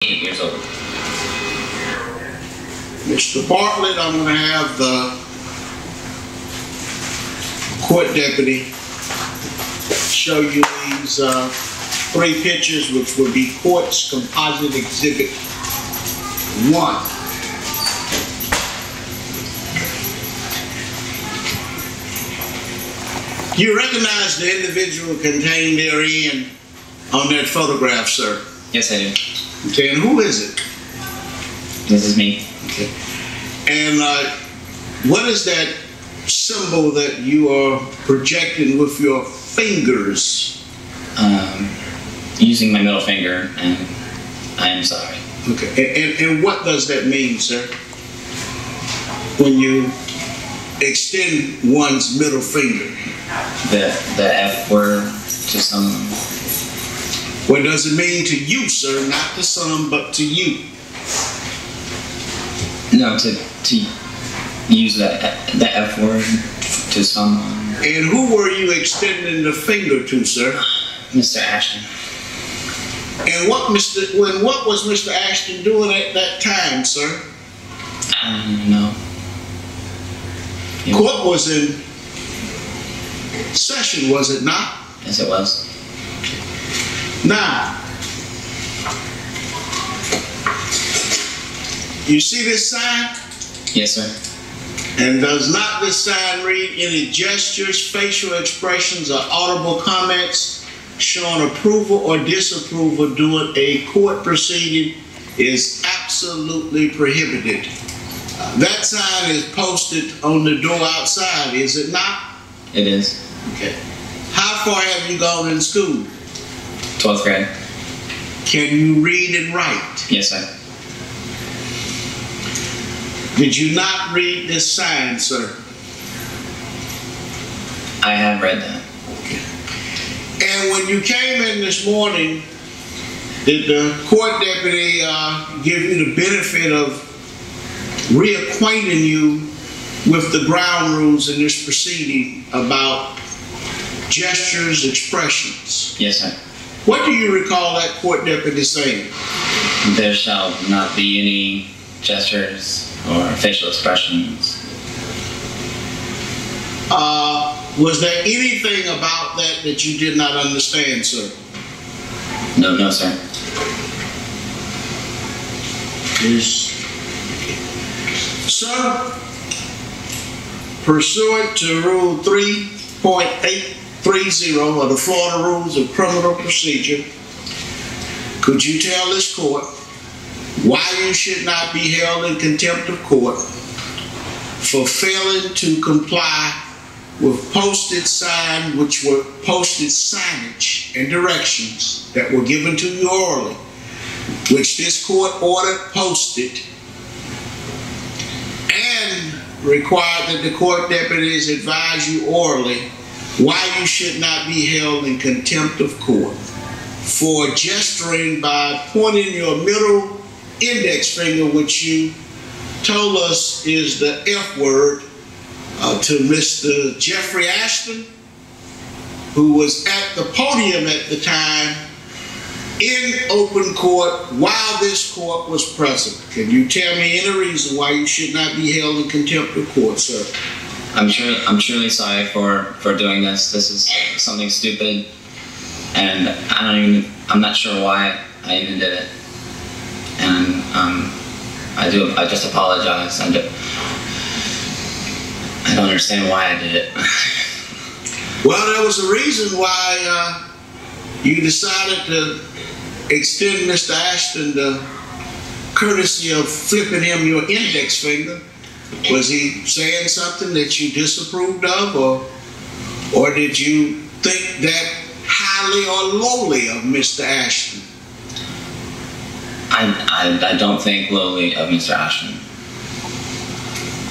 8 years old. Mr. Bartlett, I'm going to have the court deputy show you these 3 pictures, which will be Court's Composite Exhibit 1. You recognize the individual contained therein on that photograph, sir? Yes, I do. Okay, and who is it? This is me. Okay. And what is that symbol that you are projecting with your fingers? Using my middle finger, and I am sorry. Okay, and what does that mean, sir? When you extend one's middle finger? The F word to someone. What does it mean to you, sir? Not to some, but to you. No, to use the F word to someone. And who were you extending the finger to, sir? Mr. Ashton. And what was Mr. Ashton doing at that time, sir? I don't know. Court was in session, was it not? Yes, it was. Now, you see this sign? Yes, sir. And does not this sign read, any gestures, facial expressions, or audible comments showing approval or disapproval during a court proceeding is absolutely prohibited? That sign is posted on the door outside, is it not? It is. Okay. How far have you gone in school? 12th grade. Can you read and write? Yes, sir. Did you not read this sign, sir? I have read that. Okay. And when you came in this morning, did the court deputy give you the benefit of reacquainting you with the ground rules in this proceeding about gestures, expressions? Yes, sir. What do you recall that court deputy saying? There shall not be any gestures or facial expressions. Was there anything about that that you did not understand, sir? No, sir. Yes. Sir, pursuant to Rule 3.830 of the Florida Rules of Criminal Procedure, could you tell this court why you should not be held in contempt of court for failing to comply with posted signage and directions that were given to you orally, which this court ordered posted, and required that the court deputies advise you orally why you should not be held in contempt of court for gesturing by pointing your middle index finger, which you told us is the F word, to Mr. Jeffrey Ashton, who was at the podium at the time in open court while this court was present. Can you tell me any reason why you should not be held in contempt of court, sir? I'm truly sorry for doing this. This is something stupid, and I'm not sure why I even did it. And I just apologize. I don't understand why I did it. Well, there was a reason why you decided to extend Mr. Ashton the courtesy of flipping him your index finger. Was he saying something that you disapproved of, or did you think that highly or lowly of Mr. Ashton? I don't think lowly of Mr. Ashton.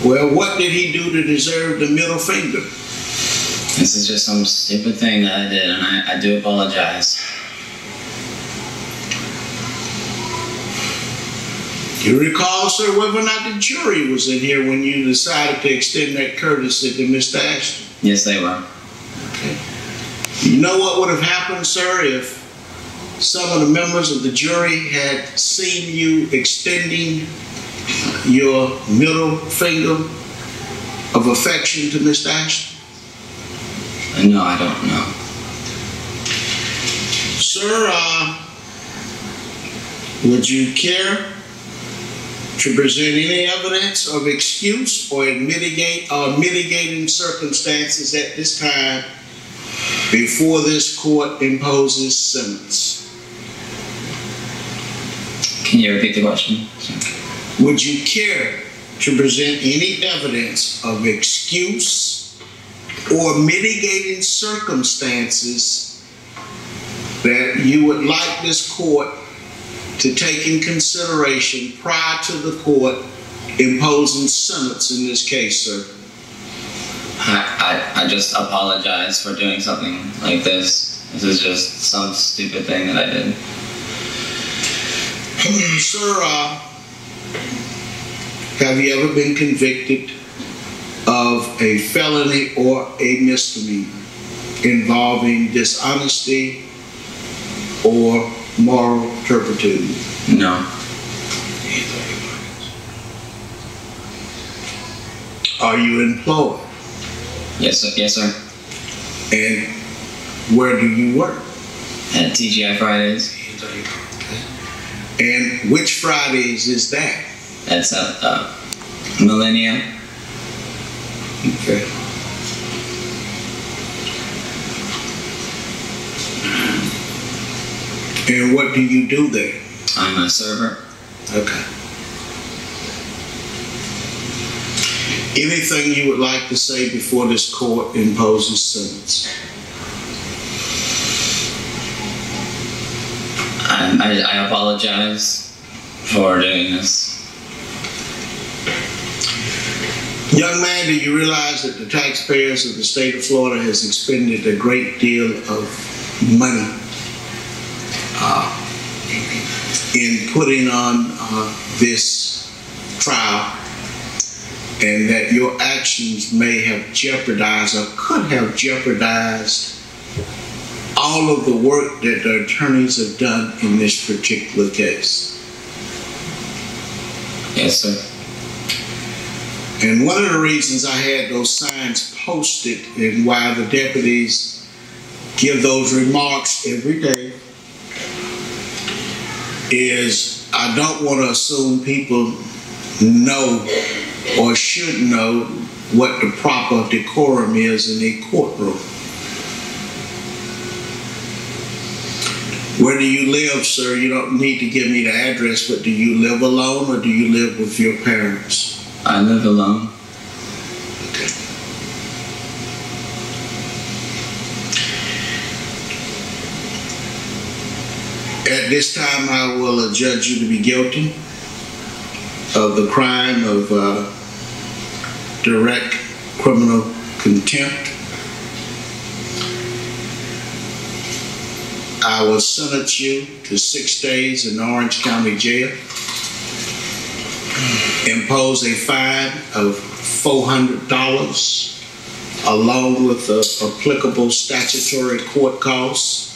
Well, what did he do to deserve the middle finger? This is just some stupid thing that I did, and I do apologize. You recall, sir, whether or not the jury was in here when you decided to extend that courtesy to Mr. Ashton? Yes, they were. Okay. You know what would have happened, sir, if some of the members of the jury had seen you extending your middle finger of affection to Mr. Ashton? No, I don't know. Sir, would you care to present any evidence of excuse or mitigating circumstances at this time before this court imposes sentence? Can you repeat the question? Would you care to present any evidence of excuse or mitigating circumstances that you would like this court to take in consideration prior to the court imposing sentence in this case, sir? I just apologize for doing something like this. This is just some stupid thing that I did. Sir, have you ever been convicted of a felony or a misdemeanor involving dishonesty or moral turpitude? No. Are you employed? Yes, sir. Yes, sir. And where do you work? At TGI Fridays. And which Fridays is that? That's Millennium. Okay. And what do you do there? I'm a server. Okay. Anything you would like to say before this court imposes sentence? I apologize for doing this. Young man, do you realize that the taxpayers of the state of Florida has expended a great deal of money in putting on this trial, and that your actions may have jeopardized or could have jeopardized all of the work that the attorneys have done in this particular case? Yes, sir. And one of the reasons I had those signs posted and why the deputies give those remarks every day is I don't want to assume people know or should know what the proper decorum is in a courtroom. Where do you live, sir? You don't need to give me the address, but do you live alone or do you live with your parents? I live alone. Okay. At this time, I will adjudge you to be guilty of the crime of direct criminal contempt. I will sentence you to 6 days in Orange County Jail, impose a fine of $400 along with the applicable statutory court costs,